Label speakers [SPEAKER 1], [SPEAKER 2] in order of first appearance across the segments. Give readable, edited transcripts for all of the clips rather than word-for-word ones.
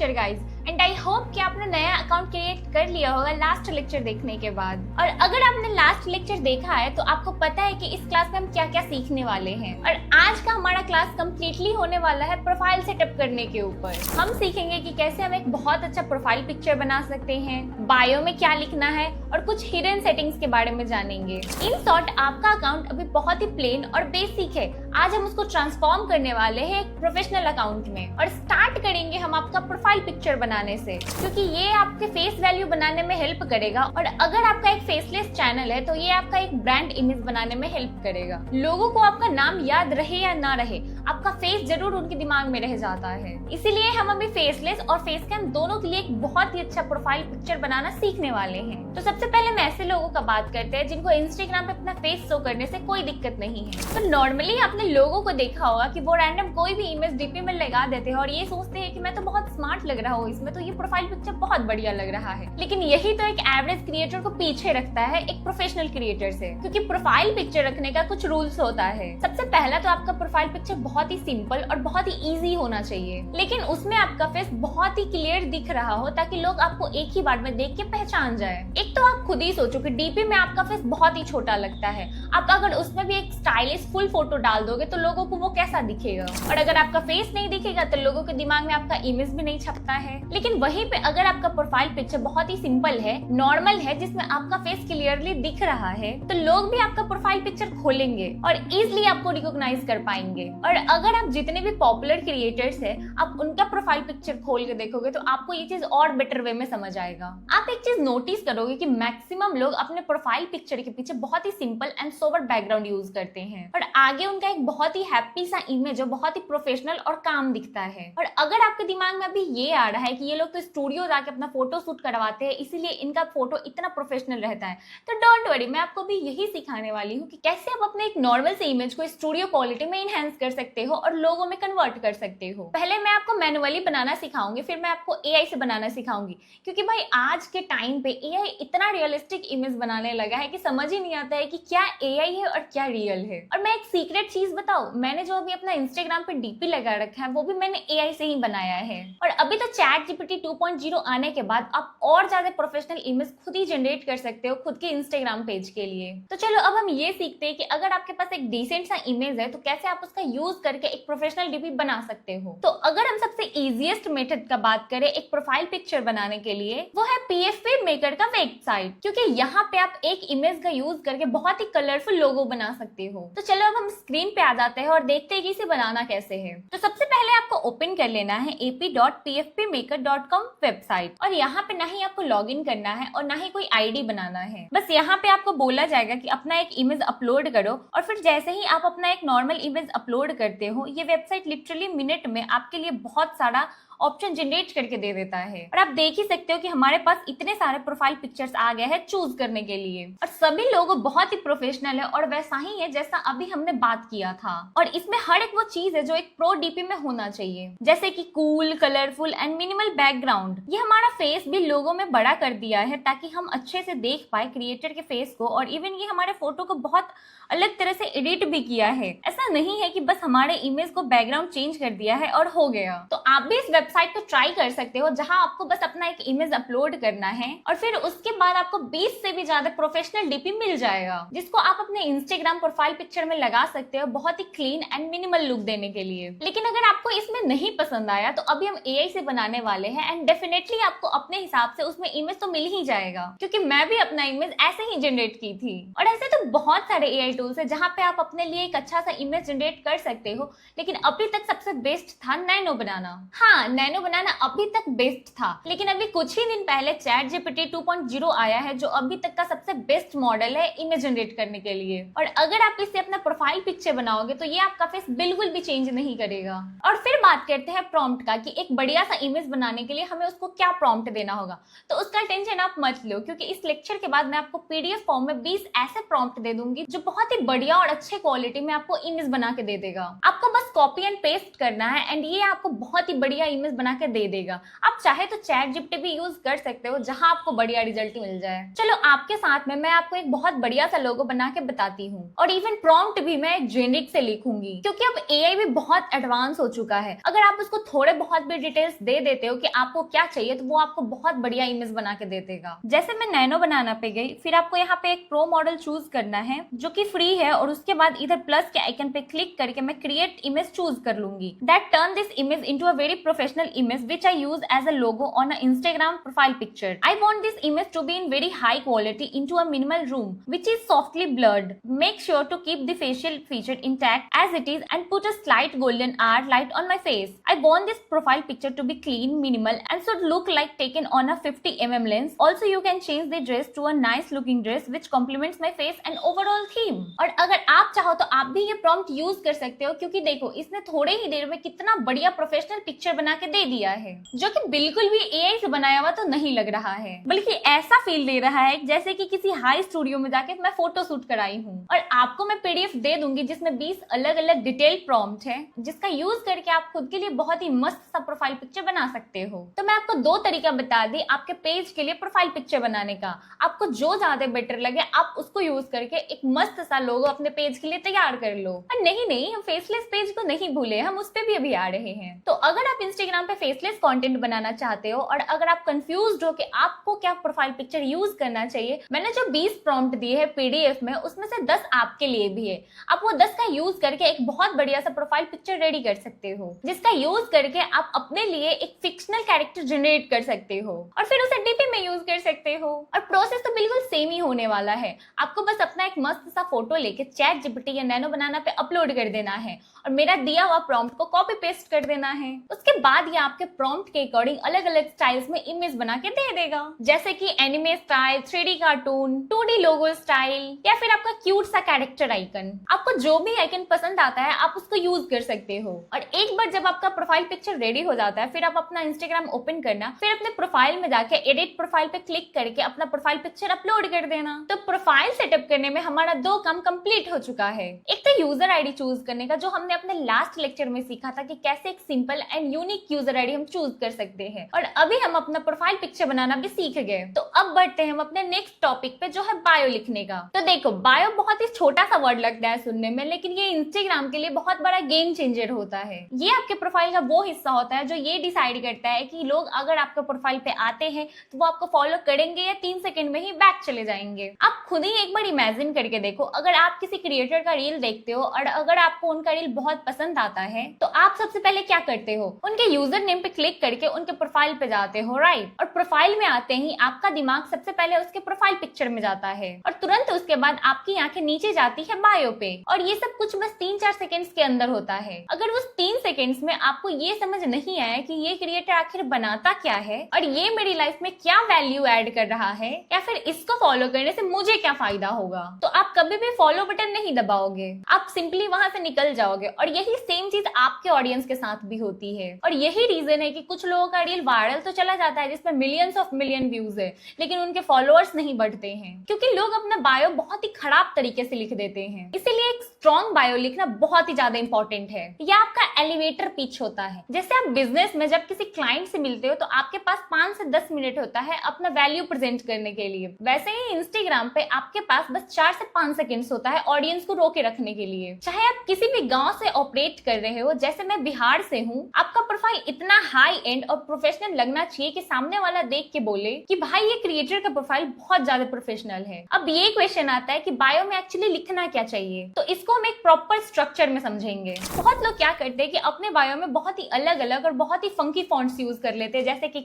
[SPEAKER 1] Lecture guys and I hope कि आपने नया अकाउंट क्रिएट कर लिया होगा लास्ट लेक्चर देखने के बाद। और अगर आपने लास्ट लेक्चर देखा है तो आपको पता है कि इस क्लास में हम क्या क्या सीखने वाले हैं। और आज का हमारा क्लास कम्प्लीटली होने वाला है प्रोफाइल सेटअप करने के ऊपर। हम सीखेंगे कि कैसे हम एक बहुत अच्छा प्रोफाइल पिक्चर बना सकते हैं, बायो में क्या लिखना है और कुछ हिडन सेटिंग्स के बारे में जानेंगे। इन शॉर्ट आपका अकाउंट अभी बहुत ही प्लेन और बेसिक है। आज हम उसको ट्रांसफॉर्म करने वाले हैं एक प्रोफेशनल अकाउंट में और स्टार्ट करेंगे हम आपका प्रोफाइल पिक्चर बनाने से, क्योंकि ये आपके फेस वैल्यू बनाने में हेल्प करेगा। और अगर आपका एक फेसलेस चैनल है तो ये आपका एक ब्रांड इमेज बनाने में हेल्प करेगा। लोगों को आपका नाम याद रहे या ना रहे, आपका फेस जरूर उनके दिमाग में रह जाता है। इसीलिए हम अभी फेसलेस और फेस कैम दोनों के लिए एक बहुत ही अच्छा प्रोफाइल पिक्चर बनाना सीखने वाले हैं। तो सबसे पहले हम ऐसे लोगों का बात करते हैं जिनको इंस्टाग्राम पे अपना फेस शो करने से कोई दिक्कत नहीं है। तो नॉर्मली आपने लोगों को देखा होगा कि वो रैंडम कोई भी इमेज डीपी में लगा देते हैं और ये सोचते हैं कि मैं तो बहुत स्मार्ट लग रहा हूँ इसमें, तो ये प्रोफाइल पिक्चर बहुत बढ़िया लग रहा है। लेकिन यही तो एक एवरेज क्रिएटर को पीछे रखता है एक प्रोफेशनल क्रिएटर से, क्योंकि प्रोफाइल पिक्चर रखने का कुछ रूल्स होता है। सबसे पहला तो आपका प्रोफाइल पिक्चर बहुत ही सिंपल और बहुत ही इजी होना चाहिए, लेकिन उसमें आपका फेस बहुत ही क्लियर दिख रहा हो ताकि लोग आपको एक ही बार में देख के पहचान जाए। एक तो आप खुद ही सोचो कि डीपी में आपका फेस बहुत ही छोटा लगता है, आप अगर उसमें भी एक स्टाइलिश फुल फोटो डाल दोगे तो लोगों को वो कैसा दिखेगा। और अगर आपका फेस नहीं दिखेगा तो लोगों के दिमाग में आपका इमेज भी नहीं छपता है। लेकिन वहीं पे अगर आपका प्रोफाइल पिक्चर बहुत ही सिंपल है, नॉर्मल है, जिसमें आपका फेस क्लियरली दिख रहा है, तो लोग भी आपका प्रोफाइल पिक्चर खोलेंगे और इजिली आपको रिकॉग्नाइज कर पाएंगे। और अगर आप जितने भी पॉपुलर क्रिएटर्स है आप उनका प्रोफाइल पिक्चर खोल के देखोगे तो आपको ये चीज और बेटर वे में समझ आएगा। आप एक चीज नोटिस करोगे कि मैक्सिमम लोग अपने प्रोफाइल पिक्चर के पीछे बहुत ही simple and sober background use करते हैं और आगे उनका एक बहुत ही हैप्पी सा इमेज जो बहुत ही प्रोफेशनल और काम दिखता है। और अगर आपके दिमाग में अभी ये आ रहा है कि ये लोग तो स्टूडियो जाके अपना फोटो शूट करवाते हैं इसीलिए इनका फोटो इतना प्रोफेशनल रहता है, तो डोंट वरी, मैं आपको भी यही सिखाने वाली हूँ कि कैसे आप अपने एक नॉर्मल से इमेज को स्टूडियो क्वालिटी में इनहेंस कर सकते हो और लोगों में कन्वर्ट कर सकते हो। पहले मैं आपको मैनुअली बनाना सिखाऊंगी, फिर मैं आपको एआई से बनाना सिखाऊंगी, क्योंकि भाई आज के टाइम पे एआई इतना रियलिस्टिक इमेज बनाने लगा है कि समझ ही नहीं आता है कि क्या एआई है और क्या रियल है। और मैं एक सीक्रेट चीज बताऊं, मैंने जो अभी अपना इंस्टाग्राम पे डीपी लगा रखा है वो भी मैंने एआई से ही बनाया है। और अभी तो चैट जीपीटी 2.0 आने के बाद आप और ज्यादा प्रोफेशनल इमेज खुद ही जनरेट कर सकते हो खुद के इंस्टाग्राम पेज के लिए। तो चलो अब हम ये सीखते हैं कि अगर आपके पास एक डिसेंट सा इमेज है तो कैसे आप उसका यूज करके एक प्रोफेशनल डीपी बना सकते हो। तो अगर हम सबसे इजीएस्ट मेथड का बात करें एक प्रोफाइल पिक्चर बनाने के लिए, वो है पीएफपी मेकर का वेबसाइट, क्योंकि यहाँ पे आप एक इमेज का यूज करके बहुत ही कलरफुल लोगो बना सकते हो। तो चलो अब हम स्क्रीन पे आ जाते हैं और देखते हैं कि इसे बनाना कैसे है। तो सबसे पहले आपको ओपन कर लेना है ap.pfpmaker.com वेबसाइट और यहाँ पे ना ही आपको लॉग इन करना है और ना ही कोई आईडी बनाना है। बस यहाँ पे आपको बोला जाएगा कि अपना एक इमेज अपलोड करो और फिर जैसे ही आप अपना एक नॉर्मल इमेज अपलोड करते हो ये वेबसाइट लिटरली मिनट में आपके लिए बहुत सारा ऑप्शन जनरेट करके दे देता है। और आप देख ही सकते हो कि हमारे पास इतने सारे प्रोफाइल पिक्चर्स आ गए हैं चूज करने के लिए और सभी लोगो बहुत ही प्रोफेशनल है और वैसा ही है जैसा अभी हमने बात किया था। और इसमें हर एक वो चीज है जो एक प्रो डीपी में होना चाहिए, जैसे कि cool, colourful and minimal background. ये हमारा फेस भी लोगो में बड़ा कर दिया है ताकि हम अच्छे से देख पाए क्रिएटर के फेस को। और इवन ये हमारे फोटो को बहुत अलग तरह से एडिट भी किया है। ऐसा नहीं है कि बस हमारे इमेज को बैकग्राउंड चेंज कर दिया है और हो गया। तो आप भी इस वेबसाइट को ट्राई कर सकते हो जहां आपको बस अपना एक इमेज अपलोड करना है और फिर उसके बाद आपको 20 से भी ज्यादा प्रोफेशनल डीपी मिल जाएगा जिसको आप अपने इंस्टाग्राम प्रोफाइल पिक्चर में लगा सकते हो बहुत ही क्लीन एंड मिनिमल लुक देने के लिए। लेकिन अगर आपको इसमें नहीं पसंद आया तो अभी हम एआई से बनाने वाले हैं एंड डेफिनेटली आपको अपने हिसाब से उसमें इमेज तो मिल ही जाएगा, क्योंकि मैं भी अपना इमेज ऐसे ही जनरेट की थी। और ऐसे तो बहुत सारे एआई टूल्स है जहां पे आप अपने लिए एक अच्छा सा इमेज जनरेट कर सकते हो, लेकिन अभी तक सबसे बेस्ट था नैनो बनाना। हाँ, नैनो बनाना अभी तक बेस्ट था, लेकिन अभी कुछ ही दिन पहले चैट जीपीटी 2.0 आया है जो अभी तक का सबसे बेस्ट मॉडल है इमेज जनरेट करने के लिए। और अगर आप इससे अपना प्रोफाइल पिक्चर बनाओगे तो ये आपका फेस बिल्कुल भी चेंज नहीं करेगा। और फिर बात करते हैं प्रॉम्प्ट का कि एक बढ़िया सा इमेज बनाने के लिए हमें उसको क्या प्रॉम्प्ट देना होगा। तो उसका टेंशन आप मत लो, क्योंकि इस लेक्चर के बाद मैं आपको पीडीएफ फॉर्म में 20 ऐसे प्रॉम्प्ट दे दूंगी जो बहुत ही बढ़िया और अच्छे क्वालिटी में आपको इमेज बना के दे देगा। आपको बस कॉपी एंड पेस्ट करना है एंड ये आपको बहुत ही बढ़िया इमेज इमेज बना के दे देगा। आप चाहे तो चैट जीपीटी भी यूज कर सकते हो, जहां आपको बढ़िया रिजल्ट मिल जाए। चलो आपके साथ में मैं आपको एक बहुत बढ़िया सा लोगो बना के बताती हूँ, और इवन प्रॉम्प्ट भी मैं एक जेनेरिक से लिखूंगी, क्योंकि अब एआई भी बहुत एडवांस हो चुका है। अगर आप उसको थोड़े बहुत भी डिटेल्स दे देते हो कि आपको क्या चाहिए, तो वो आपको बहुत बढ़िया इमेज बना के दे देगा। जैसे मैं नैनो बनाना पे गई, फिर आपको यहाँ पे एक प्रो मॉडल चूज करना है जो कि फ्री है, और उसके बाद इधर प्लस के आइकन पे क्लिक करके मैं क्रिएट इमेज चूज कर लूंगी। That turn this image into a very professional image which I use as a logo on a Instagram profile picture. I want this image to be in very high quality into a minimal room which is softly blurred. Make sure to keep the facial feature intact as it is and put a slight golden hour light on my face. I want this profile picture to be clean, minimal and should look like taken on a 50mm lens. Also you can change the dress to a nice looking dress which complements my face and overall theme. और अगर आप चाहो तो आप भी ये prompt use कर सकते हो, क्योंकि देखो इसने थोड़े ही देर में कितना बढ़िया प्रोफेशनल पिक्चर बना के दे दिया है, जो कि बिल्कुल भी एआई से बनाया हुआ तो नहीं लग रहा है, बल्कि ऐसा फील दे रहा है जैसे कि किसी हाई स्टूडियो में जाके मैं फोटो शूट कराई हूँ। और आपको मैं पीडीएफ दे दूंगी जिसमें 20 अलग अलग डिटेल प्रॉम्प्ट है, जिसका यूज करके आप खुद के लिए बहुत ही मस्त सा प्रोफाइल पिक्चर बना सकते हो। तो मैं आपको 2 तरीका बता दी आपके पेज के लिए प्रोफाइल पिक्चर बनाने का। आपको जो ज्यादा बेटर लगे आप उसको यूज करके एक मस्त सा लोगो अपने पेज के लिए तैयार कर लो। और नहीं हम फेसलेस पेज को नहीं भूले, हम उस पे भी अभी आ रहे हैं। तो अगर आप इंस्टाग्राम पे फेसलेस कंटेंट बनाना चाहते हो और अगर आप कंफ्यूज्ड हो कि आपको क्या प्रोफाइल पिक्चर यूज करना चाहिए, मैंने जो 20 प्रॉम्प्ट दिए हैं पीडीएफ में, उसमें से 10 आपके लिए भी है। आप वो 10 का यूज करके एक बहुत बढ़िया सा प्रोफाइल पिक्चर रेडी कर सकते हो, जिसका यूज करके आप अपने लिए एक फिक्शनल कैरेक्टर जनरेट कर सकते हो और फिर उसे डीपी में यूज कर सकते हो। और प्रोसेस तो बिल्कुल सेम ही होने वाला है। आपको बस अपना एक मस्त सा फोटो लेके चैट जीपीटी या नैनो बनाना पे अपलोड कर देना है और मेरा दिया हुआ प्रॉम्प्ट को कॉपी पेस्ट कर देना है। उसके बाद ये आपके प्रॉम्प्ट के अकॉर्डिंग अलग अलग स्टाइल्स में इमेज बना के दे देगा, जैसे कि anime style, 3D cartoon, 2D लोगो स्टाइल या फिर आपका क्यूट सा कैरेक्टर आइकन। आपको जो भी आइकन पसंद आता है आप उसको यूज कर सकते हो। और एक बार जब आपका प्रोफाइल पिक्चर रेडी हो जाता है, फिर आप अपना इंस्टाग्राम ओपन करना, फिर अपने प्रोफाइल में जाके एडिट प्रोफाइल पे क्लिक करके अपना प्रोफाइल पिक्चर अपलोड कर देना। तो प्रोफाइल सेटअप करने में हमारा 2 काम कंप्लीट हो चुका है। एक तो यूजर आईडी चूज करने का, जो हमने अपने लास्ट लेक्चर में सीखा था कि कैसे एक simple and unique user ID हम चूज कर सकते हैं, और अभी हम अपना प्रोफाइल पिक्चर बनाना भी सीख गए। तो अब बढ़ते हैं हम अपने नेक्स्ट टॉपिक पे, जो है बायो लिखने का। तो देखो बायो बहुत ही छोटा सा वर्ड लगता है सुनने में, लेकिन ये इंस्टाग्राम के लिए बहुत बड़ा गेम चेंजर होता है। ये आपके प्रोफाइल का वो हिस्सा होता है जो ये डिसाइड करता है कि लोग अगर आपके प्रोफाइल पे आते हैं तो वो आपको फॉलो करेंगे या 3 सेकंड में ही बैक चले जाएंगे। आप खुद ही एक बार इमेजिन करके देखो, अगर आप किसी क्रिएटर का रील देखते हो और अगर आपको उनका रील बहुत पसंद आता है, तो आप सबसे पहले क्या करते हो? उनके यूजर नेम पे क्लिक करके उनके प्रोफाइल पे जाते हो, राइट? और प्रोफाइल में आते ही आपका दिमाग सबसे पहले उसके प्रोफाइल पिक्चर में जाता है और तुरंत उसके बाद आपकी आंखें नीचे जाती है बायो पे। और ये सब कुछ बस 3-4 सेकंड्स के अंदर होता है। अगर उस 3 सेकंड्स में आपको ये समझ नहीं आया कि ये क्रिएटर आखिर बनाता क्या है और ये मेरी लाइफ में क्या वैल्यू ऐड कर रहा है, या फिर इसको फॉलो करने से मुझे क्या फायदा होगा, तो आप कभी भी फॉलो बटन नहीं दबाओगे, आप सिंपली वहां से निकल जाओगे। और यही सेम चीज आपके ऑडियंस के साथ भी होती है। और यही रीजन है कि कुछ लोगों का रील वायरल तो चला जाता है जिसमें मिलियंस ऑफ मिलियन व्यूज है, लेकिन उनके फॉलोअर्स नहीं बढ़ते हैं, क्योंकि लोग अपना बायो बहुत ही खराब तरीके से लिख देते हैं। इसीलिए एक स्ट्रॉन्ग बायो लिखना बहुत ही ज्यादा इंपॉर्टेंट है। यह आपका एलिवेटर पिच होता है। जैसे आप बिजनेस में जब किसी क्लाइंट से मिलते हो तो आपके पास 5 से 10 मिनट होता है अपना वैल्यू प्रेजेंट करने के लिए, वैसे ही इंस्टाग्राम पे आपके पास बस 4 से 5 सेकंड्स होता है ऑडियंस को रोके रखने के लिए। चाहे आप किसी भी गांव से ऑपरेट कर रहे हो, जैसे मैं बिहार से हूँ, आपका प्रोफाइल इतना हाई एंड और प्रोफेशनल लगना चाहिए कि सामने वाला देख के बोले कि भाई ये क्रिएटर का प्रोफाइल बहुत ज्यादा प्रोफेशनल है। अब ये क्वेश्चन आता है कि बायो में एक्चुअली लिखना क्या चाहिए, तो इसको हम एक प्रॉपर स्ट्रक्चर में समझेंगे। बहुत लोग क्या करते हैं कि अपने बायो में बहुत ही अलग अलग और बहुत ही फंकी फॉन्ट्स यूज कर लेते हैं, जैसे कि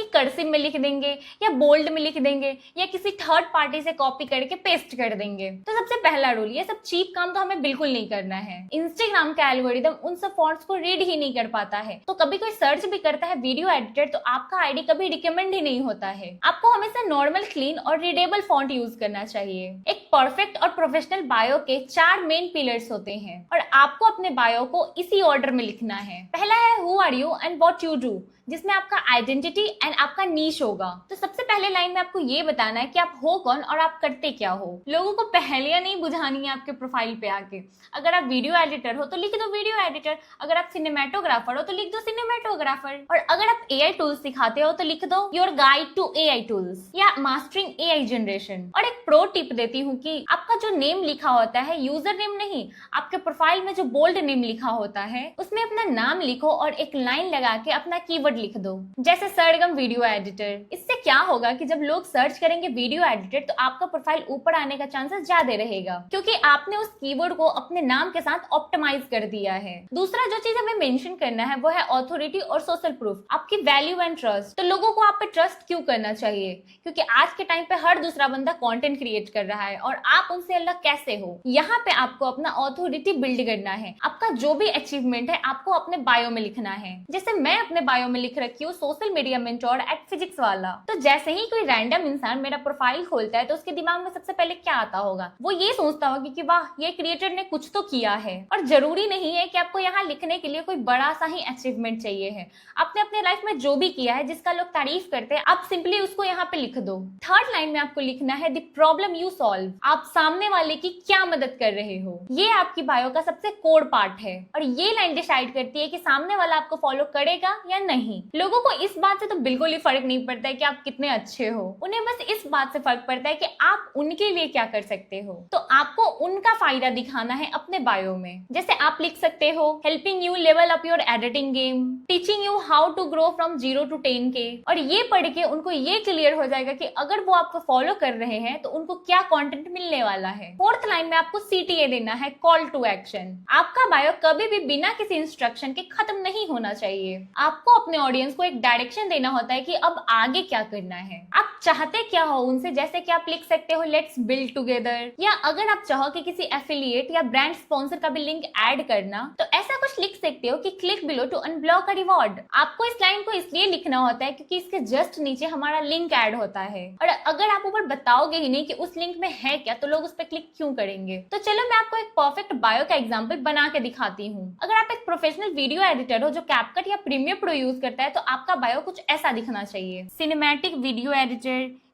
[SPEAKER 1] कर्सिव में लिख देंगे या बोल्ड में लिख देंगे या किसी थर्ड पार्टी से कॉपी करके पेस्ट कर देंगे। तो सबसे पहला रूल, ये सब चीप काम तो हमें बिल्कुल नहीं करना है। इंस्टाग्राम का एल्गोरिदम उन सब फॉन्ट्स को रीड ही नहीं कर पाता है, तो कभी कोई सर्च भी करता है वीडियो एडिटर तो आपका आईडी कभी रिकमेंड ही नहीं होता है। आपको हमेशा नॉर्मल, क्लीन और रीडेबल फॉन्ट यूज करना चाहिए। एक परफेक्ट और प्रोफेशनल बायो के 4 मेन पिलर्स होते हैं और आपको अपने बायो को इसी ऑर्डर में लिखना है। पहला है who are you and what you do, जिसमें आपका आइडेंटिटी एंड आपका नीश होगा। तो सबसे पहले लाइन में आपको ये बताना है कि आप हो कौन और आप करते क्या हो। लोगों को पहेलियां नहीं बुझानी है आपके प्रोफाइल पे आके। अगर आप वीडियो एडिटर हो तो लिख दो वीडियो एडिटर, अगर आप सिनेमेटोग्राफर हो तो लिख दो सिनेमेटोग्राफर, और अगर आप एआई टूल्स सिखाते हो तो लिख दो your guide to AI tools या मास्टरिंग एआई जनरेशन। और एक प्रो टिप देती हूँ कि आपका जो नेम लिखा होता है, यूजर नेम नहीं, आपके प्रोफाइल में जो बोल्ड नेम लिखा होता है उसमें अपना नाम लिखो और एक लाइन लगा के अपना कीवर्ड लिख दो, जैसे सरगम वीडियो एडिटर। इससे क्या होगा कि जब लोग सर्च करेंगे वीडियो एडिटर तो आपका प्रोफाइल ऊपर आने का चांसेस ज्यादा रहेगा, क्योंकि आपने उस कीवर्ड को अपने नाम के साथ ऑप्टिमाइज कर दिया है। दूसरा जो चीज हमें मेंशन करना है वो है ऑथोरिटी और सोशल प्रूफ, आपकी वैल्यू एंड ट्रस्ट। तो लोगों को आप पे ट्रस्ट क्यों करना चाहिए? क्योंकि आज के टाइम पे हर दूसरा बंदा कंटेंट क्रिएट कर रहा है और आप उनसे अलग कैसे हो? यहाँ पे आपको अपना ऑथोरिटी बिल्ड करना है। आपका जो भी अचीवमेंट है आपको अपने बायो में लिखना है। जैसे मैं अपने बायो में लिख रखी हूँ social media mentor at Physics Wallah. तो जैसे ही कोई रैंडम इंसान मेरा प्रोफाइल खोलता है तो उसके दिमाग में सबसे पहले क्या आता होगा? वो ये सोचता होगा कि वाह, ये क्रिएटर ने कुछ तो किया है। और जरूरी नहीं है कि आपको यहाँ लिखने के लिए कोई बड़ा सा ही अचीवमेंट चाहिए है। आपने अपने लाइफ में जो भी किया है जिसका लोग तारीफ करते हैं, आप सिंपली उसको यहाँ पे लिख दो। थर्ड लाइन में आपको लिखना है द प्रॉब्लम यू सॉल्व, आप सामने वाले की क्या मदद कर रहे हो। ये आपकी बायो का सबसे कोर पार्ट है और ये लाइन डिसाइड करती है कि सामने वाला आपको फॉलो करेगा या नहीं। लोगों को इस बात से तो बिल्कुल ही फर्क नहीं पड़ता है कि आप कितने अच्छे हो, उन्हें बस इस बात से फर्क पड़ता है कि आप उनके लिए क्या कर सकते हो। तो आपको उनका फायदा दिखाना है अपने बायो में। जैसे आप लिख सकते हो helping you level up your editing game, teaching you how to grow from 0 to 10K। और ये पढ़ के उनको ये क्लियर हो जाएगा कि अगर वो आपको फॉलो कर रहे हैं तो उनको क्या कंटेंट मिलने वाला है। फोर्थ लाइन में आपको CTA देना है, कॉल टू एक्शन। आपका बायो कभी भी बिना किसी इंस्ट्रक्शन के खत्म नहीं होना चाहिए। आपको अपने ऑडियंस को एक डायरेक्शन देना होता है कि अब आगे क्या करना है, आप चाहते क्या हो उनसे। जैसे कि आप लिख सकते हो लेट्स बिल्ड टुगेदर, या अगर आप चाहो कि किसी एफिलिएट या ब्रांड स्पॉन्सर का भी लिंक ऐड करना तो ऐसा कुछ लिख सकते हो कि click below to unblock a reward. आपको इस लाइन को इसलिए लिखना होता है क्योंकि इसके जस्ट नीचे हमारा लिंक ऐड होता है, और अगर आप ऊपर बताओगे ही नहीं कि उस लिंक में है क्या तो लोग उस पर क्लिक क्यों करेंगे। तो चलो मैं आपको एक परफेक्ट बायो का एग्जांपल बना के दिखाती हूँ। अगर आप एक प्रोफेशनल वीडियो एडिटर हो जो कैपकट या प्रीमियर प्रो यूज करता है तो आपका बायो कुछ ऐसा दिखना चाहिए। Cinematic video editor,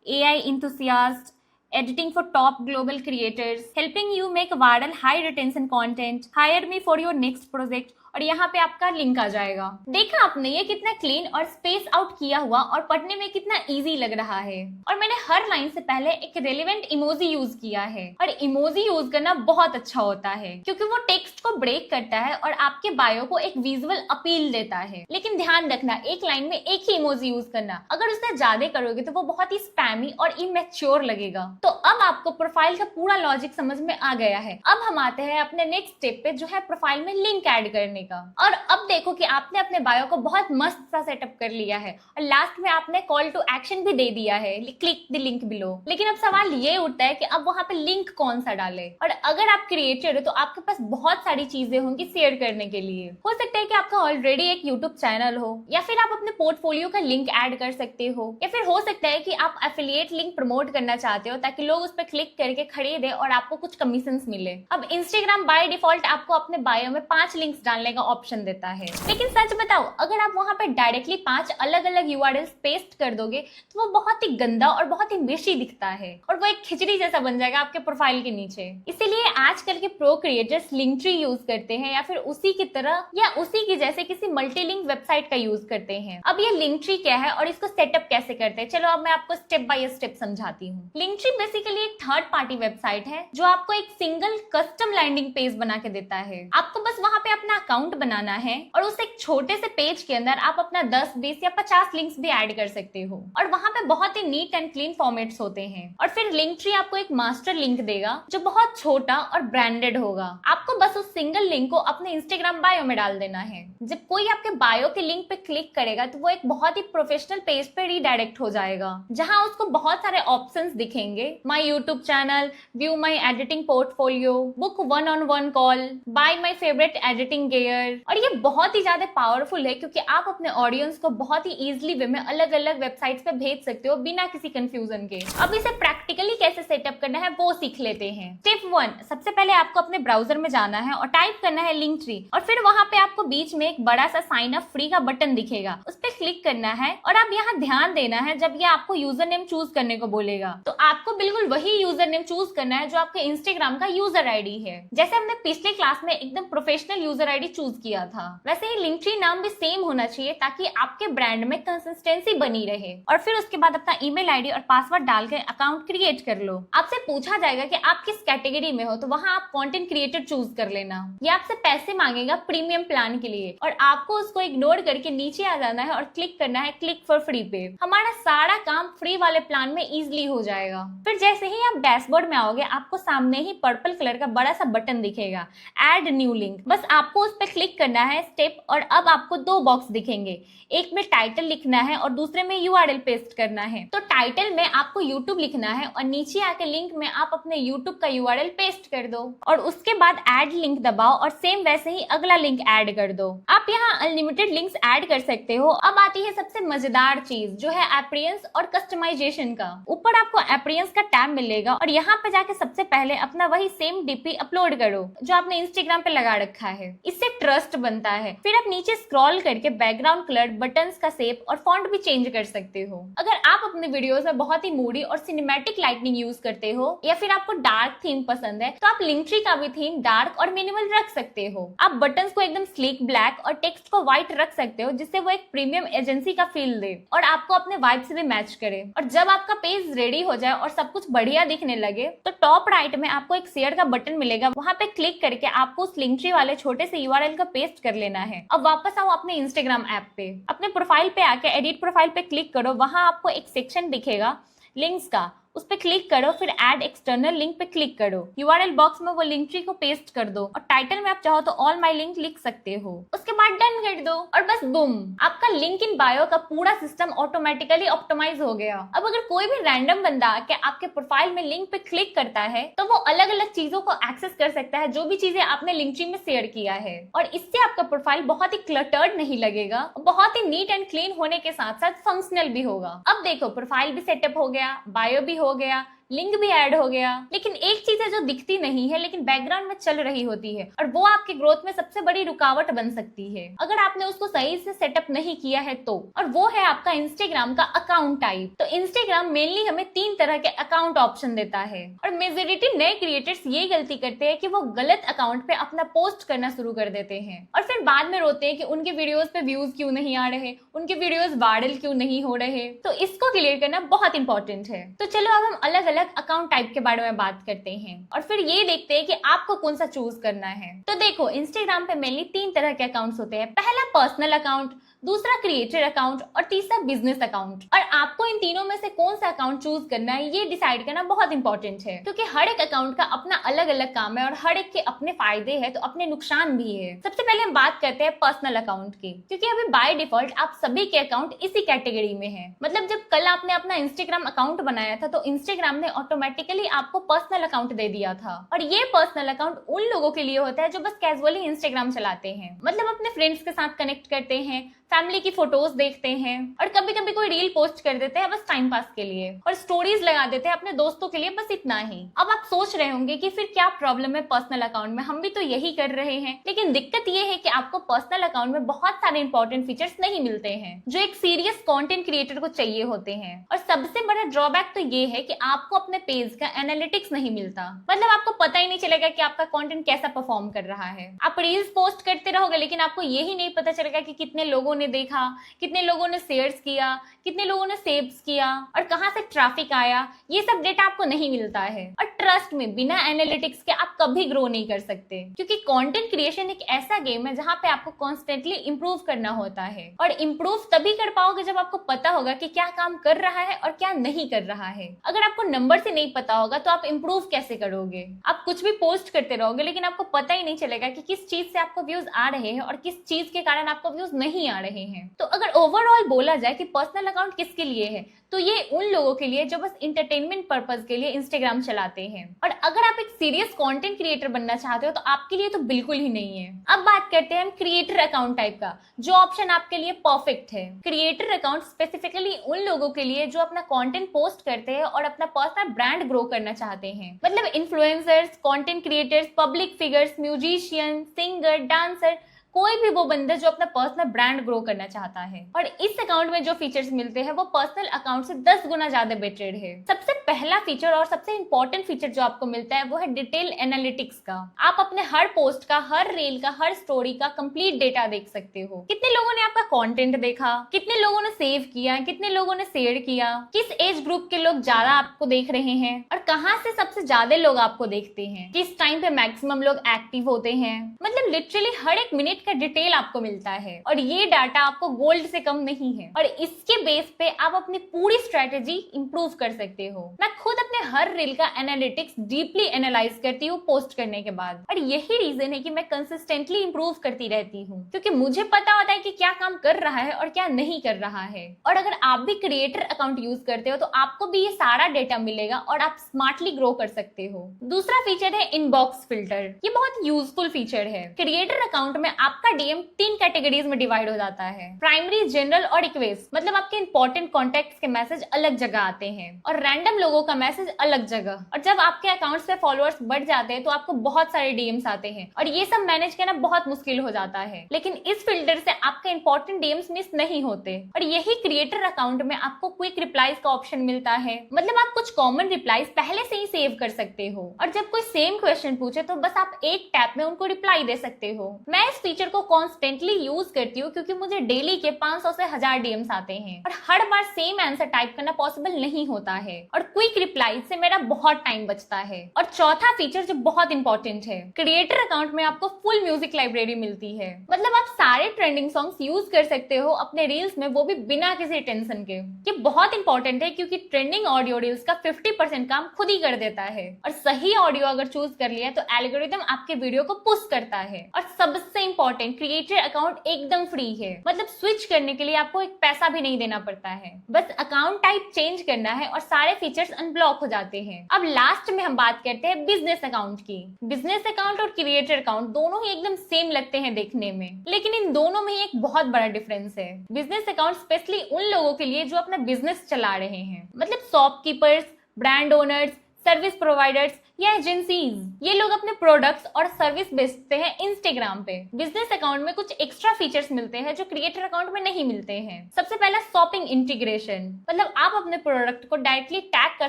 [SPEAKER 1] AI enthusiast, editing for top global creators, helping you make viral high retention content, hire me for your next project। और यहाँ पे आपका लिंक आ जाएगा। देखा आपने ये कितना क्लीन और स्पेस आउट किया हुआ और पढ़ने में कितना इजी लग रहा है। और मैंने हर लाइन से पहले एक रेलेवेंट इमोजी यूज किया है, और इमोजी यूज करना बहुत अच्छा होता है क्योंकि वो टेक्स्ट को ब्रेक करता है और आपके बायो को एक विजुअल अपील देता है। लेकिन ध्यान रखना, एक लाइन में एक ही इमोजी यूज करना। अगर उससे ज्यादा करोगे तो वो बहुत ही स्पैमी और इमेच्योर लगेगा। तो अब आपको प्रोफाइल का पूरा लॉजिक समझ में आ गया है। अब हम आते हैं अपने नेक्स्ट स्टेप पे, जो है प्रोफाइल में लिंक ऐड करने का। और अब देखो कि आपने अपने बायो को बहुत मस्त सा सेटअप कर लिया है और लास्ट में आपने कॉल टू एक्शन भी दे दिया है, क्लिक द लिंक बिलो। लेकिन अब सवाल ये उठता है कि अब वहां पे लिंक कौन सा डाले। और अगर आप क्रिएटर हो तो आपके पास बहुत सारी चीजें होंगी शेयर करने के लिए। हो सकता है कि आपका ऑलरेडी एक यूट्यूब चैनल हो, या फिर आप अपने पोर्टफोलियो का लिंक ऐड कर सकते हो, या फिर हो सकता है कि आप एफिलिएट लिंक प्रमोट करना चाहते हो ताकि लोग उस पर क्लिक करके खरीदे और आपको कुछ कमीशन मिले। अब इंस्टाग्राम बाय डिफॉल्ट आपको अपने बायो में 5 लिंक्स डालने का ऑप्शन देता है। लेकिन सच बताओ, अगर आप वहां पे डायरेक्टली 5 अलग अलग URLs पेस्ट कर दोगे तो वो बहुत ही गंदा और बहुत ही मेशी दिखता है और वो एक खिचड़ी जैसा बन जाएगा आपके प्रोफाइल के नीचे। इसीलिए आजकल के प्रो क्रिएटर्स लिंकट्री यूज करते हैं, या फिर उसी की तरह या उसी की जैसे किसी मल्टीलिंक वेबसाइट का यूज करते हैं। अब ये लिंकट्री क्या है और इसको सेटअप कैसे करते हैं, चलो अब मैं आपको स्टेप बाय स्टेप समझाती हूँ। लिंकट्री बेसिकली एक थर्ड पार्टी वेबसाइट है जो आपको एक सिंगल कस्टम लैंडिंग पेज बना के देता है। आपको बस वहां पे अपना अकाउंट बनाना है और उस एक छोटे से पेज के अंदर आप अपना 10, 20 या 50 लिंक्स भी ऐड कर सकते हो। और वहां पे बहुत ही नीट एंड क्लीन फॉर्मेट्स होते हैं। और फिर लिंकट्री आपको एक मास्टर लिंक देगा जो बहुत छोटा और ब्रांडेड होगा। आपको बस उस सिंगल लिंक को अपने इंस्टाग्राम बायो में डाल देना है। जब कोई आपके बायो के लिंक पे क्लिक करेगा तो वो एक बहुत ही प्रोफेशनल पेज पे रीडायरेक्ट हो जाएगा, जहां उसको बहुत सारे ऑप्शंस दिखेंगे। My YouTube channel, view my editing portfolio, book 1-on-1 call, buy my favourite editing gear, share, और ये बहुत ही ज्यादा पावरफुल है क्योंकि आप अपने ऑडियंस को बहुत ही इजीली वे में अलग अलग वेबसाइट्स पे भेज सकते हो बिना किसी कंफ्यूजन के। अब इसे प्रैक्टिकली कैसे सेटअप करना है वो सीख लेते हैं। स्टेप 1, सबसे पहले आपको अपने ब्राउजर में जाना है और टाइप करना है लिंकट्री, और फिर वहां पे आपको बीच में एक बड़ा सा साइन अप फ्री का बटन दिखेगा, उस पर क्लिक करना है। और अब यहाँ ध्यान देना है, जब ये आपको यूजर नेम चूज करने को बोलेगा तो आपको बिल्कुल वही यूजर नेम चूज करना है जो आपके इंस्टाग्राम का यूजर आईडी है। जैसे हमने पिछले क्लास में एकदम प्रोफेशनल यूजर आईडी चूज किया था, वैसे ही लिंकट्री नाम भी सेम होना चाहिए ताकि आपके ब्रांड में कंसिस्टेंसी बनी रहे। और फिर उसके बाद अपना ईमेल आईडी और पासवर्ड डाल के अकाउंट क्रिएट कर लो। आपसे पूछा जाएगा कि आप किस कैटेगरी में हो, तो वहां आप कंटेंट क्रिएटर चूज कर लेना। ये आपसे पैसे मांगेगा प्रीमियम प्लान के लिए, और आपको उसको इग्नोर करके नीचे आ जाना है और क्लिक करना है क्लिक फॉर फ्री पे। हमारा सारा काम फ्री वाले प्लान में इजीली हो जाएगा। फिर जैसे ही आप डैशबोर्ड में आओगे, आपको सामने ही पर्पल कलर का बड़ा सा बटन दिखेगा, ऐड न्यू लिंक। बस आपको उस पर क्लिक करना है स्टेप, और अब आपको 2 बॉक्स दिखेंगे, एक में टाइटल लिखना है और दूसरे में यूआरएल पेस्ट करना है। तो टाइटल में आपको यूट्यूब लिखना है और नीचे आके लिंक में आप अपने यूट्यूब का यूआरएल पेस्ट कर दो, और उसके बाद ऐड लिंक दबाओ और सेम वैसे ही अगला लिंक ऐड कर दो। आप यहाँ अनलिमिटेड लिंक्स ऐड कर सकते हो। अब आती है सबसे मजेदार चीज, जो है अपीयरेंस और कस्टमाइजेशन का। ऊपर आपको अपीयरेंस का टैब मिलेगा और यहाँ पे जाके सबसे पहले अपना वही सेम डीपी अपलोड करो जो आपने इंस्टाग्राम पे लगा रखा है, इससे ट्रस्ट बनता है। फिर आप नीचे स्क्रॉल करके बैकग्राउंड कलर, बटन्स का शेप और फॉन्ट भी चेंज कर सकते हो। अगर आप अपने वीडियोस में बहुत ही मूडी और सिनेमैटिक लाइटनिंग यूज करते हो या फिर आपको डार्क थीम पसंद है, तो आप लिंकट्री का भी थीम डार्क और मिनिमल रख सकते हो। आप बटन्स को एकदम स्लीक ब्लैक और टेक्स्ट को व्हाइट रख सकते हो, जिससे वो एक प्रीमियम एजेंसी का फील दे और आपको अपने वाइब से भी मैच करे। और जब आपका पेज रेडी हो जाए और सब कुछ बढ़िया दिखने लगे, तो टॉप राइट में आपको एक शेयर का बटन मिलेगा, वहां पे क्लिक करके आपको उस लिंकट्री वाले छोटे से यूआरएल को पेस्ट कर लेना है। अब वापस आओ अपने इंस्टाग्राम ऐप पे, अपने प्रोफाइल पे आके एडिट प्रोफाइल पे क्लिक करो, वहां आपको एक सेक्शन दिखेगा लिंक्स का, उस पे क्लिक करो। फिर ऐड एक्सटर्नल लिंक पे क्लिक करो, यूआरएल बॉक्स में वो लिंकट्री को पेस्ट कर दो और टाइटल में आप चाहो तो ऑल माय लिंक लिख सकते हो। उसके बाद डन कर दो और बस बूम, आपका लिंक इन बायो का पूरा सिस्टम ऑटोमेटिकली ऑप्टिमाइज हो गया। अब अगर कोई भी रैंडम बंदा आके आपके प्रोफाइल में लिंक पे क्लिक करता है, तो वो अलग अलग चीजों को एक्सेस कर सकता है जो भी चीजें आपने लिंकट्री में शेयर किया है, और इससे आपका प्रोफाइल बहुत ही क्लटर्ड नहीं लगेगा, बहुत ही नीट एंड क्लीन होने के साथ साथ फंक्शनल भी होगा। अब देखो, प्रोफाइल भी सेटअप हो गया, बायो भी हो गया, लिंक भी ऐड हो गया, लेकिन एक चीज है जो दिखती नहीं है लेकिन बैकग्राउंड में चल रही होती है, और वो आपके ग्रोथ में सबसे बड़ी रुकावट बन सकती है अगर आपने उसको सही से सेटअप नहीं किया है तो, और वो है आपका इंस्टाग्राम का अकाउंट टाइप। तो इंस्टाग्राम मेनली हमें 3 तरह के अकाउंट ऑप्शन देता है, और मेजॉरिटी नए क्रिएटर्स ये गलती करते हैं कि वो गलत अकाउंट पे अपना पोस्ट करना शुरू कर देते हैं और फिर बाद में रोते हैं कि उनके वीडियोस पे व्यूज क्यों नहीं आ रहे, उनके वीडियोस वायरल क्यों नहीं हो रहे। तो इसको क्लियर करना बहुत इंपॉर्टेंट है। तो चलो अब हम अलग अलग अकाउंट टाइप के बारे में बात करते हैं और फिर ये देखते हैं कि आपको कौन सा चूज करना है। तो देखो, इंस्टाग्राम पे मेनली 3 तरह के अकाउंट्स होते हैं। पहला पर्सनल अकाउंट, दूसरा क्रिएटर अकाउंट और तीसरा बिजनेस अकाउंट। और आपको इन तीनों में से कौन सा अकाउंट चूज करना है ये डिसाइड करना बहुत इंपॉर्टेंट है, क्योंकि हर एक अकाउंट का अपना अलग अलग काम है और हर एक के अपने फायदे हैं तो अपने नुकसान भी है। सबसे पहले हम बात करते हैं पर्सनल अकाउंट की, क्योंकि अभी बाय डिफॉल्ट आप सभी के अकाउंट इसी कैटेगरी में है। मतलब जब कल आपने अपना इंस्टाग्राम अकाउंट बनाया था तो इंस्टाग्राम ने ऑटोमेटिकली आपको पर्सनल अकाउंट दे दिया था, और ये पर्सनल अकाउंट उन लोगों के लिए होता है जो बस कैजुअली इंस्टाग्राम चलाते हैं, मतलब अपने फ्रेंड्स के साथ कनेक्ट करते हैं, फैमिली की फोटोज देखते हैं और कभी कभी कोई रील पोस्ट कर देते हैं बस टाइम पास के लिए, और स्टोरीज लगा देते हैं अपने दोस्तों के लिए, बस इतना ही। अब आप सोच रहे होंगे कि फिर क्या प्रॉब्लम है पर्सनल अकाउंट में, हम भी तो यही कर रहे हैं। लेकिन दिक्कत ये है कि आपको पर्सनल अकाउंट में बहुत सारे इंपॉर्टेंट फीचर्स नहीं मिलते हैं जो एक सीरियस कंटेंट क्रिएटर को चाहिए होते हैं। और सबसे बड़ा ड्रॉबैक तो ये है कि आपको अपने पेज का एनालिटिक्स नहीं मिलता, मतलब आपको पता ही नहीं चलेगा कि आपका कंटेंट कैसा परफॉर्म कर रहा है। आप रील्स पोस्ट करते रहोगे लेकिन आपको यही नहीं पता चलेगा कि कितने लोगों ने देखा, कितने लोगों ने शेयर्स किया, कितने लोगों ने सेव्स किया और कहां से ट्रैफिक आया, ये सब डेटा आपको नहीं मिलता है। और ट्रस्ट में बिना एनालिटिक्स के आप कभी ग्रो नहीं कर सकते, क्योंकि कंटेंट क्रिएशन एक ऐसा गेम है जहां पे आपको कॉन्स्टेंटली इंप्रूव करना होता है, और इंप्रूव तभी कर पाओगे जब आपको पता होगा कि क्या काम कर रहा है और क्या नहीं कर रहा है। अगर आपको नंबर से नहीं पता होगा तो आप इंप्रूव कैसे करोगे? आप कुछ भी पोस्ट करते रहोगे लेकिन आपको पता ही नहीं चलेगा कि किस चीज से आपको व्यूज आ रहे हैं और किस चीज के कारण आपको व्यूज नहीं आ रहे रहे हैं। तो अगर ओवरऑल बोला जाए कि पर्सनल अकाउंट किसके लिए है, तो ये उन लोगों के लिए जो बस इंटरटेनमेंट पर्पस के लिए इंस्टाग्राम चलाते हैं। और अगर आप एक सीरियस कंटेंट क्रिएटर बनना चाहते हो तो आपके लिए तो बिल्कुल ही नहीं है। अब बात करते हैं हम क्रिएटर अकाउंट टाइप का, जो ऑप्शन आपके लिए परफेक्ट है। क्रिएटर अकाउंट स्पेसिफिकली उन लोगों के लिए जो अपना कंटेंट पोस्ट करते हैं और अपना पर्सनल ब्रांड ग्रो करना चाहते हैं। मतलब influencers, content creators, public figures, musician, singer, dancer, कोई भी वो बंदा जो अपना पर्सनल ब्रांड ग्रो करना चाहता है। और इस अकाउंट में जो फीचर्स मिलते हैं वो पर्सनल अकाउंट से 10 गुना ज्यादा बेटर है। सबसे पहला फीचर और सबसे इंपॉर्टेंट फीचर जो आपको मिलता है वो है डिटेल एनालिटिक्स का। आप अपने हर पोस्ट का, हर रील का, हर स्टोरी का कंप्लीट डेटा देख सकते हो। कितने लोगों ने आपका कंटेंट देखा, कितने लोगों ने सेव किया, कितने लोगों ने शेयर किया, किस एज ग्रुप के लोग ज्यादा आपको देख रहे हैं और कहाँ से सबसे ज्यादा लोग आपको देखते हैं, किस टाइम पे मैक्सिमम लोग एक्टिव होते हैं। मतलब लिटरली हर एक मिनट का डिटेल आपको मिलता है और ये डाटा आपको गोल्ड से कम नहीं है। और इसके बेस पे आप अपनी पूरी स्ट्रेटेजी इंप्रूव कर सकते हो। मैं खुद अपने हर रील का एनालिटिक्स डीपली एनालाइज करती हूँ पोस्ट करने के बाद, और यही रीजन है कि मैं कंसिस्टेंटली इंप्रूव करती रहती हूँ, क्योंकि मुझे पता होता है कि क्या काम कर रहा है और क्या नहीं कर रहा है। और अगर आप भी क्रिएटर अकाउंट यूज करते हो तो आपको भी ये सारा डेटा मिलेगा और आप स्मार्टली ग्रो कर सकते हो। दूसरा फीचर है इनबॉक्स फिल्टर। ये बहुत यूजफुल फीचर है। क्रिएटर अकाउंट में आपका डीएम 3 कैटेगरीज में डिवाइड हो जाता है, प्राइमरी, जनरल और रिक्वेस्ट। मतलब आपके इंपॉर्टेंट कॉन्टेक्ट्स के मैसेज अलग जगह आते हैं और रैंडम लोगों का मैसेज अलग जगह। और जब आपके अकाउंट्स पे फॉलोअर्स बढ़ जाते हैं तो आपको बहुत सारे डीएम्स आते हैं और ये सब मैनेज करना बहुत मुश्किल हो जाता है। लेकिन इस फिल्टर से आपके इंपॉर्टेंट डीएम्स मिस नहीं होते। और यही क्रिएटर अकाउंट में आपको क्विक रिप्लाईज का ऑप्शन मिलता है। मतलब आप कुछ कॉमन रिप्लाईज पहले से ही सेव कर सकते हो और जब कोई सेम क्वेश्चन पूछे तो बस आप एक टैप में उनको रिप्लाई दे सकते हो। मैं इस फीचर को कॉन्स्टेंटली यूज करती हूँ क्योंकि मुझे डेली के 500 से 1000 डीएम्स आते हैं और हर बार सेम आंसर टाइप करना पॉसिबल नहीं होता है और क्विक रिप्लाई से मेरा बहुत टाइम बचता है। और चौथा फीचर जो बहुत इंपॉर्टेंट है, क्रिएटर अकाउंट में आपको फुल म्यूजिक लाइब्रेरी मिलती है। मतलब आप सारे ट्रेंडिंग सॉन्ग्स यूज कर सकते हो अपने रील्स में, वो भी बिना किसी टेंशन के। ये बहुत इंपॉर्टेंट है क्योंकि ट्रेंडिंग ऑडियो रील्स का 50% काम खुद ही कर देता है और सही ऑडियो अगर चूज कर लिया तो एल्गोरिथम आपके वीडियो को पुश करता है। और सबसे इंपॉर्टेंट, क्रिएटर अकाउंट एकदम फ्री है। मतलब स्विच करने के लिए आपको एक पैसा भी नहीं देना पड़ता है, बस अकाउंट टाइप चेंज करना है और सारे फीचर्स अनब्लॉक हो जाते हैं। अब लास्ट में हम बात करते हैं बिजनेस अकाउंट की। बिजनेस अकाउंट और क्रिएटर अकाउंट दोनों ही एकदम सेम लगते हैं देखने में, लेकिन इन दोनों में एक बहुत बड़ा डिफरेंस है। बिजनेस अकाउंट स्पेशली उन लोगों के लिए जो अपना बिजनेस चला रहे हैं, मतलब shopkeepers, brand owners, service providers या एजेंसीज। ये लोग अपने प्रोडक्ट्स और सर्विस बेचते हैं इंस्टाग्राम पे। बिजनेस अकाउंट में कुछ एक्स्ट्रा फीचर्स मिलते हैं जो क्रिएटर अकाउंट में नहीं मिलते हैं। सबसे पहला शॉपिंग इंटीग्रेशन। मतलब आप अपने प्रोडक्ट को डायरेक्टली टैग कर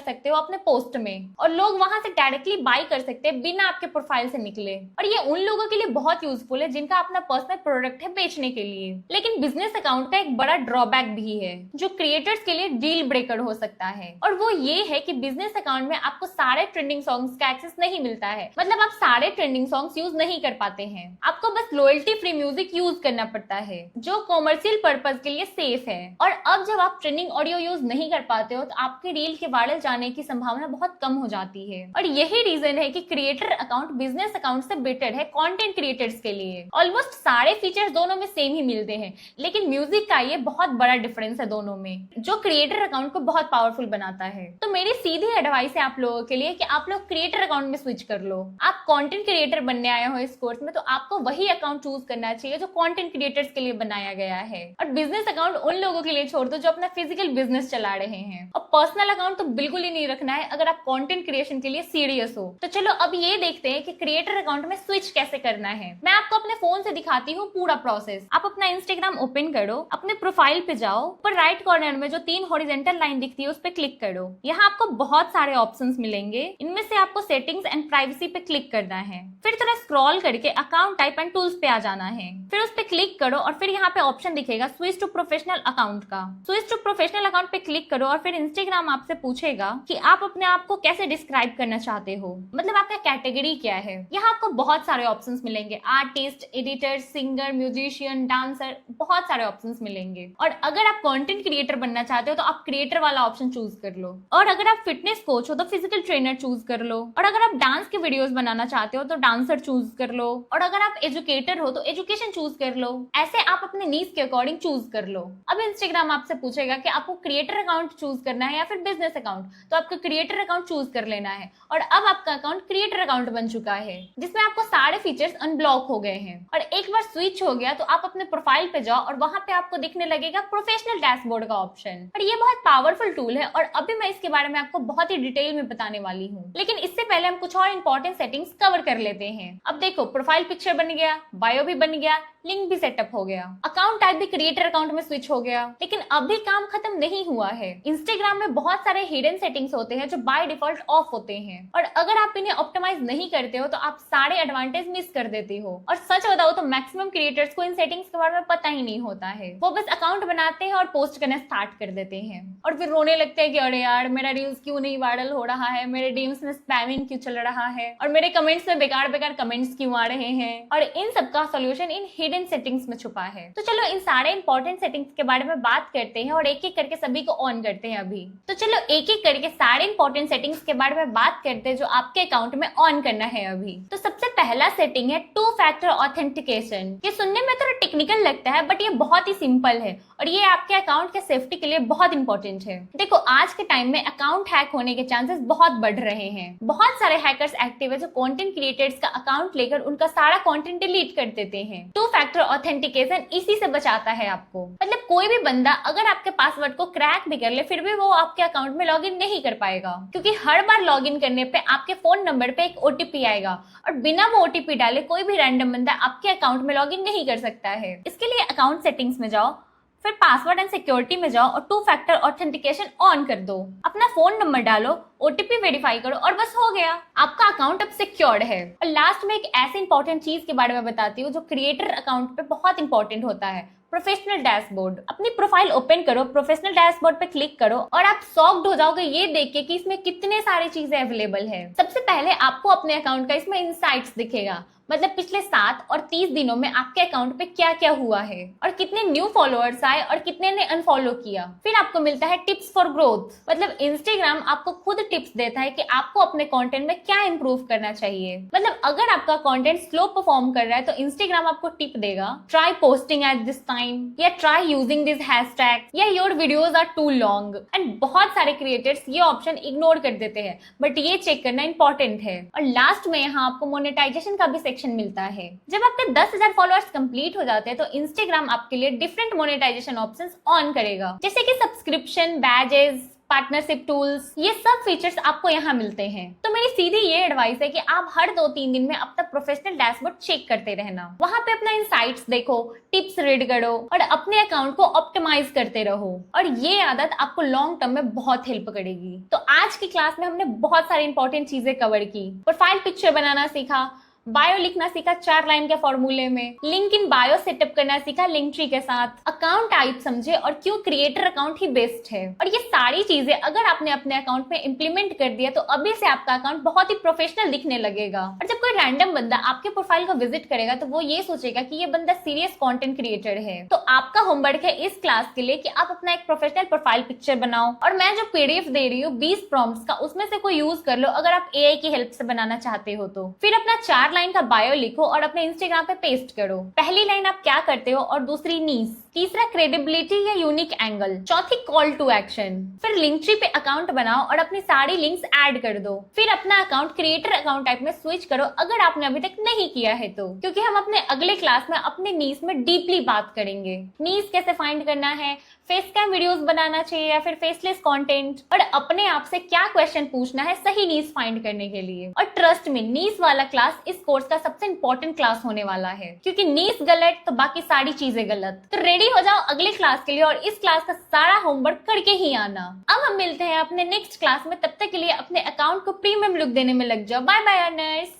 [SPEAKER 1] सकते हो अपने पोस्ट में और लोग वहां से डायरेक्टली बाय कर सकते हैं बिना आपके प्रोफाइल से निकले। और ये उन लोगों के लिए बहुत यूजफुल है जिनका अपना पर्सनल प्रोडक्ट है बेचने के लिए। लेकिन बिजनेस अकाउंट का एक बड़ा ड्रॉबैक भी है जो क्रिएटर्स के लिए डील ब्रेकर हो सकता है, और वो ये है कि बिजनेस अकाउंट में आपको सारे ट्रेंडिंग सॉन्ग्स का एक्सेस नहीं मिलता है। मतलब आप सारे ट्रेंडिंग सॉन्ग्स यूज नहीं कर पाते हैं। आपको बस लॉयल्टी फ्री म्यूजिक यूज करना पड़ता है जो कॉमर्शियल पर्पस के लिए सेफ है। और अब जब आप ट्रेंडिंग ऑडियो यूज नहीं कर पाते हो तो आपकी रील के वायरल जाने की संभावना बहुत कम हो जाती है। और यही रीजन है कि क्रिएटर अकाउंट बिजनेस अकाउंट से बेटर है कंटेंट क्रिएटर्स के लिए। ऑलमोस्ट सारे फीचर्स दोनों में सेम ही मिलते हैं, लेकिन म्यूजिक का ये बहुत बड़ा डिफरेंस है दोनों में, जो क्रिएटर अकाउंट को बहुत पावरफुल बनाता है। तो मेरी सीधी एडवाइस है आप लोगों के लिए कि आप लोग क्रिएटर अकाउंट में स्विच कर लो। आप कंटेंट क्रिएटर बनने आए हो इस कोर्स में तो आपको वही अकाउंट चूज करना चाहिए जो कंटेंट क्रिएटर्स के लिए बनाया गया है। और बिजनेस अकाउंट उन लोगों के लिए छोड़ दो जो अपना फिजिकल बिजनेस चला रहे हैं। और पर्सनल अकाउंट तो बिल्कुल ही नहीं रखना है अगर आप कंटेंट क्रिएशन के लिए सीरियस हो। तो चलो अब ये देखते हैं कि क्रिएटर अकाउंट में स्विच कैसे करना है। मैं आपको अपने फोन से दिखाती हूँ पूरा प्रोसेस। आप अपना इंस्टाग्राम ओपन करो, अपने प्रोफाइल पे जाओ, ऊपर राइट कॉर्नर में जो 3 हॉरिजॉन्टल लाइन दिखती है उस पर क्लिक करो। यहाँ आपको बहुत सारे ऑप्शंस मिलेंगे, इनमें से आपको सेटिंग्स एंड प्राइवेसी पे क्लिक करना है। फिर थोड़ा स्क्रॉल करके अकाउंट टाइप एंड टूल्स पे आ जाना है। फिर उस पे क्लिक करो और फिर यहाँ पे ऑप्शन दिखेगा स्विच टू प्रोफेशनल अकाउंट का। स्विच टू प्रोफेशनल अकाउंट पे क्लिक करो और फिर इंस्टाग्राम आपसे पूछेगा कि आप अपने आप को कैसे डिस्क्राइब करना चाहते हो, मतलब आपका कैटेगरी क्या है। यहाँ आपको बहुत सारे ऑप्शंस मिलेंगे, artist, editor, singer, musician, dancer, बहुत सारे ऑप्शंस मिलेंगे। और अगर आप कंटेंट क्रिएटर बनना चाहते हो तो आप क्रिएटर वाला ऑप्शन चूज कर लो। और अगर आप फिटनेस कोच हो तो फिजिकल ट्रेनर चूज कर लो, और अगर आप डांस के वीडियोस बनाना चाहते हो तो डांसर चूज कर लो, और अगर आप एजुकेटर हो तो एजुकेशन चूज कर लो। ऐसे आप अपने नीड्स के अकॉर्डिंग चूज कर लो। अब इंस्टाग्राम आपसे पूछेगा कि आपको क्रिएटर अकाउंट चूज करना है या फिर बिजनेस अकाउंट, तो आपको क्रिएटर अकाउंट चूज कर लेना है। और अब आपका अकाउंट क्रिएटर अकाउंट बन चुका है, जिसमें आपको सारे फीचर्स अनब्लॉक हो गए हैं। और एक बार स्विच हो गया तो आप अपने प्रोफाइल पे जाओ और वहां पे आपको दिखने लगेगा प्रोफेशनल डैशबोर्ड का ऑप्शन। और ये बहुत पावरफुल टूल है और अभी मैं इसके बारे में आपको बहुत ही डिटेल में बताने वाली हूँ। लेकिन इससे पहले हम कुछ और इंपॉर्टेंट सेटिंग्स कवर कर लेते हैं। अब देखो, प्रोफाइल पिक्चर बन गया, बायो भी बन गया, लिंक भी सेटअप हो गया, अकाउंट टाइप भी क्रिएटर अकाउंट में स्विच हो गया। लेकिन अभी काम खत्म नहीं हुआ है। इंस्टाग्राम में बहुत सारे हिडन सेटिंग्स होते हैं जो बाय डिफॉल्ट ऑफ होते हैं, और अगर आप इन्हें ऑप्टिमाइज नहीं करते हो तो आप सारे एडवांटेज मिस कर देते हो। और सच बताओ तो मैक्सिमम क्रिएटर्स को इन सेटिंग्स के बारे में पता ही नहीं होता है। वो बस अकाउंट बनाते हैं और पोस्ट करना स्टार्ट कर देते हैं, और फिर रोने लगते हैं कि अरे यार, मेरा रील्स क्यों नहीं वायरल हो रहा है, मेरे डीएम्स में स्पैमिंग क्यों चल रहा है, और मेरे कमेंट्स में बेकार बेकार कमेंट्स क्यों आ रहे हैं। और इन सब का सोल्यूशन इन हिडन सेटिंग्स में छुपा है। तो चलो इन सारे इंपॉर्टेंट सेटिंग्स के बारे में बात करते हैं और एक एक करके सभी को ऑन करते हैं अभी। तो चलो एक एक करके सारे इंपॉर्टेंट सेटिंग्स के बारे में बात करते हैं जो आपके अकाउंट में ऑन करना है अभी। तो सबसे पहला सेटिंग है 2 फैक्टर ऑथेंटिकेशन। ये सुनने में थोड़ा टेक्निकल लगता है, बट ये बहुत ही सिंपल है और ये आपके अकाउंट के सेफ्टी के लिए बहुत इंपॉर्टेंट है। देखो, आज के टाइम में अकाउंट हैक होने के चांसेस बहुत बढ़ रहे हैं। बहुत सारे हैकर्स एक्टिव है जो कंटेंट क्रिएटर्स का अकाउंट लेकर उनका सारा कंटेंट डिलीट कर देते हैं। 2 फैक्टर ऑथेंटिकेशन इसी से बचाता है आपको। मतलब कोई भी बंदा अगर आपके पासवर्ड को क्रैक भी कर ले, फिर भी वो आपके अकाउंट में लॉगिन नहीं कर पाएगा, क्योंकि हर बार लॉगिन करने पे आपके फोन नंबर पे एक ओटीपी आएगा और बिना वो ओटीपी डाले कोई भी रैंडम बंदा आपके अकाउंट में लॉगिन नहीं कर सकता है। इसके लिए अकाउंट सेटिंग्स में जाओ, फिर पासवर्ड एंड सिक्योरिटी में जाओ और 2 फैक्टर ऑथेंटिकेशन ऑन कर दो। अपना फोन नंबर डालो, ओटीपी वेरीफाई करो और बस हो गया, आपका अकाउंट अब सिक्योर्ड है। और लास्ट में एक ऐसी इंपॉर्टेंट चीज के बारे में बताती हूँ जो क्रिएटर अकाउंट पे बहुत इंपॉर्टेंट होता है, प्रोफेशनल डैशबोर्ड। अपनी प्रोफाइल ओपन करो, प्रोफेशनल डैशबोर्ड पे क्लिक करो और आप शॉक्ड हो जाओगे ये देख के कि इसमें कितने सारी चीजें अवेलेबल है। सबसे पहले आपको अपने अकाउंट का इसमें इनसाइट्स दिखेगा, मतलब पिछले 7 और 30 दिनों में आपके अकाउंट पे क्या क्या हुआ है और कितने न्यू फॉलोअर्स आए और कितने ने अनफॉलो किया। फिर आपको मिलता है टिप्स फॉर ग्रोथ, मतलब इंस्टाग्राम आपको खुद टिप्स देता है कि आपको अपने कंटेंट में क्या इंप्रूव करना चाहिए। मतलब अगर आपका कंटेंट स्लो परफॉर्म कर रहा है तो इंस्टाग्राम आपको टिप देगा, try posting at this time, या ट्राई यूजिंग दिस हैशटैग, या your videos are too long. And बहुत सारे क्रिएटर्स ये ऑप्शन इग्नोर कर देते हैं, बट ये चेक करना इंपॉर्टेंट है। और लास्ट में यहाँ आपको मोनेटाइजेशन का भी सेक्शन मिलता है। जब आपके 10,000 फॉलोअर्स कंप्लीट हो जाते हैं तो इंस्टाग्राम आपके लिए डिफरेंट मोनेटाइजेशन ऑप्शंस ऑन करेगा, जैसे कि सब्सक्रिप्शन, बैजेस, पार्टनरशिप टूल्स, ये सब फीचर्स आपको यहाँ मिलते हैं। तो मेरी सीधी ये एडवाइस है कि आप हर 2-3 दिन में अपना प्रोफेशनल डैशबोर्ड चेक करते रहना, वहां पे अपना इनसाइट्स देखो, टिप्स रीड करो और अपने अकाउंट को ऑप्टिमाइज करते रहो। और ये आदत आपको लॉन्ग टर्म में बहुत हेल्प करेगी। तो आज की क्लास में हमने बहुत सारी इंपॉर्टेंट चीजें कवर की। प्रोफाइल पिक्चर बनाना सीखा, बायो लिखना सीखा 4 लाइन के फॉर्मूले में, लिंक इन बायो सेटअप करना सीखा लिंक ट्री के साथ, अकाउंट टाइप समझे और क्यों क्रिएटर अकाउंट ही बेस्ट है। और ये सारी चीजें अगर आपने अपने अकाउंट में इंप्लीमेंट कर दिया तो अभी से आपका अकाउंट बहुत ही प्रोफेशनल दिखने लगेगा। और जब कोई रैंडम बंदा आपके प्रोफाइल को विजिट करेगा तो वो ये सोचेगा कि ये बंदा सीरियस कंटेंट क्रिएटर है। तो आपका होमवर्क है इस क्लास के लिए कि आप अपना एक प्रोफेशनल प्रोफाइल पिक्चर बनाओ, और मैं जो पीडीएफ दे रही हूँ 20 प्रॉम्प्ट्स का, उसमें से कोई यूज कर लो अगर आप एआई की हेल्प से बनाना चाहते हो तो। फिर अपना 4 लाइन का बायो लिखो और अपने इंस्टाग्राम पे पेस्ट करो। पहली लाइन आप क्या करते हो और दूसरी नीस, तीसरा क्रेडिबिलिटी या यूनिक एंगल, चौथी कॉल टू एक्शन। फिर लिंक ट्री पे अकाउंट बनाओ और अपनी सारी लिंक्स ऐड कर दो। फिर अपना अकाउंट क्रिएटर अकाउंट टाइप में स्विच करो अगर आपने अभी तक नहीं किया है तो, क्योंकि हम अपने अगले क्लास में अपने नीस में डीपली बात करेंगे। नीस कैसे फाइंड करना है, फेस कैम वीडियोस बनाना चाहिए या फिर फेसलेस कंटेंट, और अपने आप से क्या क्वेश्चन पूछना है सही नीस फाइंड करने के लिए। और ट्रस्ट में नीस वाला क्लास इस कोर्स का सबसे इंपॉर्टेंट क्लास होने वाला है, क्योंकि नीस गलत तो बाकी सारी चीजें गलत। तो रेडी हो जाओ अगले क्लास के लिए और इस क्लास का सारा होमवर्क करके ही आना। अब हम मिलते हैं अपने नेक्स्ट क्लास में, तब तक के लिए अपने अकाउंट को प्रीमियम लुक देने में लग जाओ। Bye bye earners.